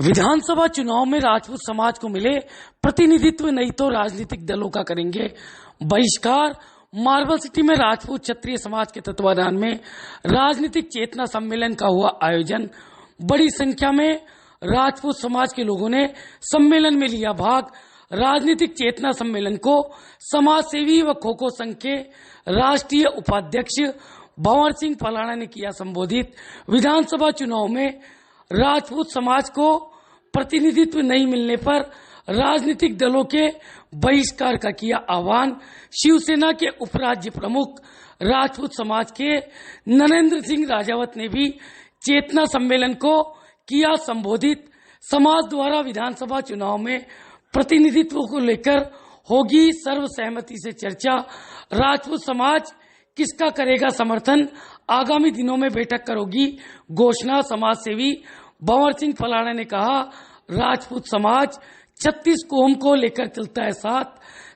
विधानसभा चुनाव में राजपूत समाज को मिले प्रतिनिधित्व नहीं तो राजनीतिक दलों का करेंगे बहिष्कार। मार्बल सिटी में राजपूत क्षत्रिय समाज के तत्वाधान में राजनीतिक चेतना सम्मेलन का हुआ आयोजन। बड़ी संख्या में राजपूत समाज के लोगों ने सम्मेलन में लिया भाग। राजनीतिक चेतना सम्मेलन को समाज सेवी व खो खो संघ के राष्ट्रीय उपाध्यक्ष भंवर सिंह फलाना ने किया संबोधित। विधानसभा चुनाव में राजपूत समाज को प्रतिनिधित्व नहीं मिलने पर राजनीतिक दलों के बहिष्कार का किया आह्वान। शिवसेना के उपराज्य प्रमुख राजपूत समाज के नरेंद्र सिंह राजावत ने भी चेतना सम्मेलन को किया संबोधित। समाज द्वारा विधानसभा चुनाव में प्रतिनिधित्व को लेकर होगी सर्वसहमति से चर्चा। राजपूत समाज किसका करेगा समर्थन, आगामी दिनों में बैठक करोगी घोषणा। समाज सेवी भंवर सिंह फलाना ने कहा, राजपूत समाज 36 कोम को लेकर चलता है साथ,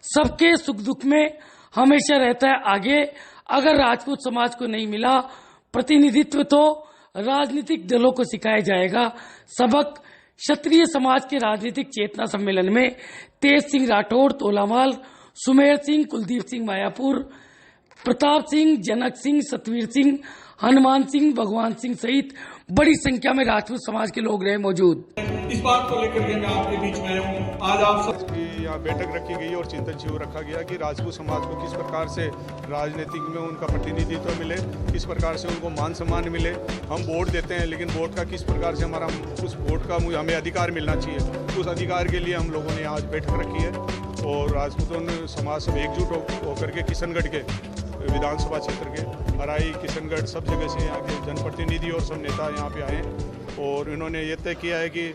सबके सुख दुख में हमेशा रहता है आगे। अगर राजपूत समाज को नहीं मिला प्रतिनिधित्व तो राजनीतिक दलों को सिखाया जाएगा सबक। क्षत्रिय समाज के राजनीतिक चेतना सम्मेलन में तेज सिंह राठौड़, तोलावाल, सुमेर सिंह, कुलदीप सिंह मायापुर, प्रताप सिंह, जनक सिंह, सतवीर सिंह, हनुमान सिंह, भगवान सिंह सहित बड़ी संख्या में राजपूत समाज के लोग रहे मौजूद। इस बात को लेकर के मैं आपके बीच में हूँ। आज आप सब यहाँ बैठक रखी गई और चिंतन शिविर रखा गया कि राजपूत समाज को किस प्रकार से राजनीतिक में उनका प्रतिनिधित्व मिले, किस प्रकार से उनको मान सम्मान मिले। हम वोट देते हैं लेकिन वोट का किस प्रकार से हमारा उस वोट का हमें अधिकार मिलना चाहिए, उस अधिकार के लिए हम लोगों ने आज बैठक रखी है। और राजपूतों ने समाज सब एकजुट होकर के किशनगढ़ के विधानसभा क्षेत्र के अराई, किशनगढ़ सब जगह से यहाँ के जनप्रतिनिधि और सब नेता यहाँ पे आए और इन्होंने ये तय किया है कि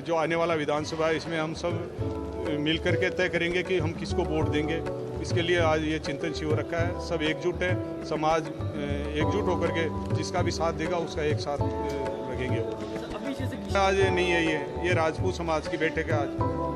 जो आने वाला विधानसभा है इसमें हम सब मिल कर के तय करेंगे कि हम किसको वोट देंगे। इसके लिए आज ये चिंतन शिविर रखा है। सब एकजुट है, समाज एकजुट होकर के जिसका भी साथ देगा उसका एक साथ लगेंगे। आज नहीं है, ये राजपूत समाज की बैठक है आज,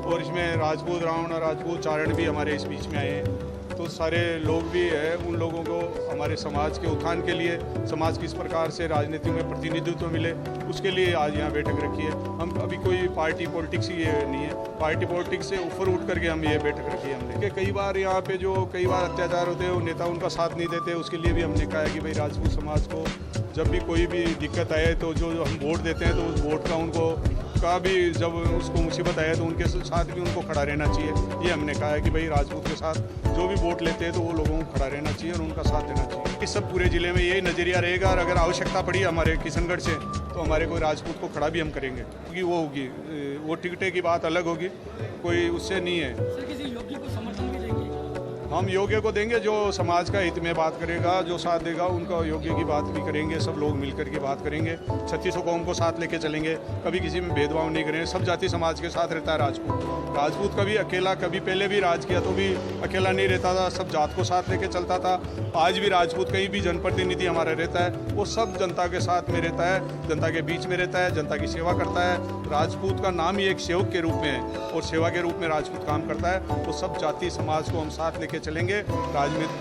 और इसमें राजपूत रावण और राजपूत चारण भी हमारे इस बीच में आए हैं। तो सारे लोग भी हैं, उन लोगों को हमारे समाज के उत्थान के लिए, समाज किस प्रकार से राजनीति में प्रतिनिधित्व मिले उसके लिए आज यहाँ बैठक रखी है। हम अभी कोई पार्टी पॉलिटिक्स ये नहीं है, पार्टी पॉलिटिक्स से ऊपर उठ करके हम ये बैठक रखी है हमने। कई बार यहाँ पे जो कई बार अत्याचार होते हैं वो नेता उनका साथ नहीं देते, उसके लिए भी हमने कहा है कि भाई राजपूत समाज को जब भी कोई भी दिक्कत आए तो जो हम वोट देते हैं तो उस वोट का उनको का भी जब उसको मुसीबत आए तो उनके साथ भी उनको खड़ा रहना चाहिए। ये हमने कहा है कि भाई राजपूत के साथ जो भी वोट लेते हैं तो वो लोगों को खड़ा रहना चाहिए और उनका साथ देना चाहिए। इस सब पूरे जिले में यही नज़रिया रहेगा। और अगर आवश्यकता पड़ी हमारे किशनगढ़ से तो हमारे कोई राजपूत को खड़ा भी हम करेंगे, क्योंकि वो होगी वो टिकटें की बात अलग होगी, कोई उससे नहीं है। सर, किसी योग्य को समर्थन भी देंगे? हम योग्य को देंगे जो समाज का हित में बात करेगा, जो साथ देगा उनका योग्य की बात भी करेंगे। सब लोग मिलकर के बात करेंगे, 36 कौम को साथ लेके चलेंगे, कभी किसी में भेदभाव नहीं करेंगे। सब जाति समाज के साथ रहता है राजपूत कभी अकेला, कभी पहले भी राज किया तो भी अकेला नहीं रहता था, सब जात को साथ लेके चलता था। आज भी राजपूत कहीं भी जनप्रतिनिधि हमारा रहता है वो सब जनता के साथ में रहता है, जनता के बीच में रहता है, जनता की सेवा करता है। राजपूत का नाम ही एक सेवक के रूप में है और सेवा के रूप में राजपूत काम करता है। तो सब जाति समाज को हम साथ लेके चलेंगे, राजनीतिक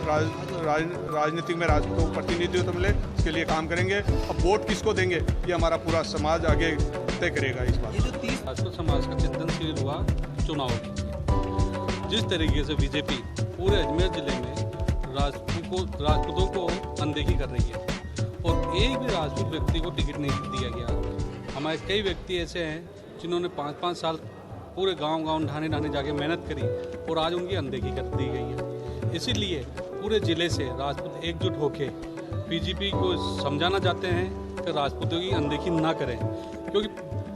में राजपूतों को प्रतिनिधित्व मिले इसके लिए काम करेंगे। अब वोट किसको देंगे ये हमारा पूरा समाज आगे तय करेगा। इस बात राजपूत समाज का चिंतन शिविर हुआ चुनाव की, जिस तरीके से बीजेपी पूरे अजमेर जिले में राजपूतों को अनदेखी कर रही है और एक भी राजपूत व्यक्ति को टिकट नहीं दिया गया। हमारे कई व्यक्ति ऐसे हैं जिन्होंने 5-5 साल पूरे गांव ढाने जाके मेहनत करी और आज उनकी अनदेखी कर दी गई है। इसीलिए पूरे ज़िले से राजपूत एकजुट होकर बीजेपी को समझाना चाहते हैं कि राजपूतों की अनदेखी ना करें, क्योंकि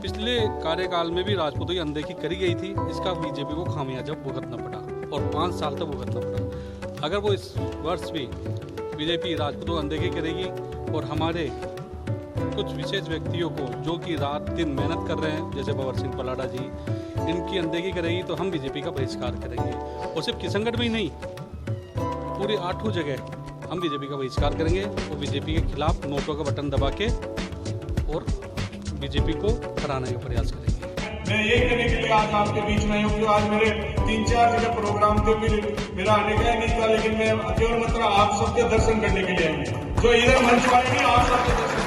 पिछले कार्यकाल में भी राजपूतों की अनदेखी करी गई थी। इसका बीजेपी को खामियाजा भुगतना पड़ा और 5 साल तक भुगतना पड़ा। अगर वो इस वर्ष भी बीजेपी राजपूतों की अनदेखी करेगी और हमारे कुछ विशेष व्यक्तियों को जो कि रात दिन मेहनत कर रहे हैं जैसे भंवर सिंह फलाना जी, इनकी अनदेखी करेगी तो हम बीजेपी का बहिष्कार करेंगे। और सिर्फ किशनगढ़ में ही नहीं, पूरी 8 जगह हम बीजेपी का बहिष्कार करेंगे और बीजेपी के खिलाफ नोटों का बटन दबा के और बीजेपी को हराने का प्रयास करेंगे। मैं ये कहने के लिए आज आपके बीच में हूँ कि आज मेरे 3-4 जगह प्रोग्राम थे, मेरा आने का नहीं था, लेकिन मैं केवल मात्र आप सबके दर्शन करने के लिए हूँ। जो इधर मंच आएंगे आप सबके दर्शन